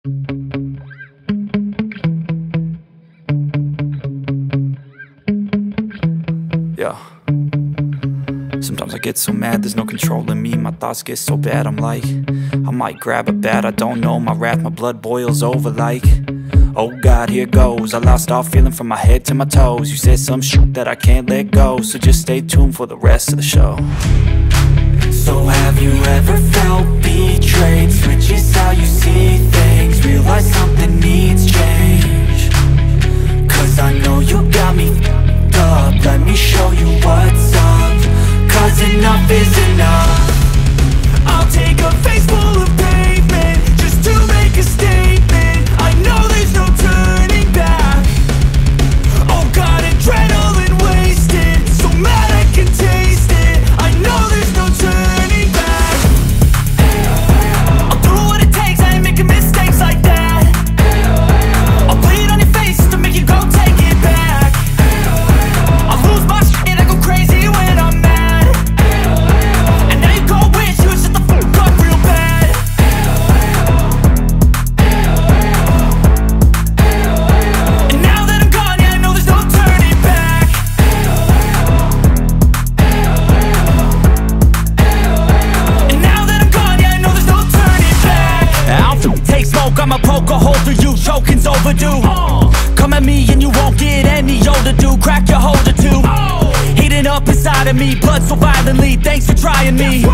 Yeah. Sometimes I get so mad, there's no controlling me. My thoughts get so bad, I'm like, I might grab a bat, I don't know. My wrath, my blood boils over like, oh God, here goes. I lost all feeling from my head to my toes. You said some shit that I can't let go, so just stay tuned for the rest of the show. So have you ever felt betrayed? Switches how you see things, realize something needs change. Cause I know you got me up, let me show you what's up. Cause enough is enough. I'll take a face full of pavement just to make a statement. I know there's no turning back. Oh God, adrenaline wasted, so mad I can taste it. I know there's no turning back. I'll do what it takes, I ain't making mistakes like that. I'll bleed on your face to make you go take it back. I'll lose my shit, I go crazy when I'm mad. And now you go wish you would shut the fuck up real bad. And now that I'm gone, yeah, I know there's no turning back. And now that I'm gone, yeah, I know there's no turning back. I'll take smoke, I'ma poke a hole through you, choking's overdue. Come at me and you won't get any older, dude. Crack your holder too. Heating up inside of me, blood so violently. Thanks for trying me.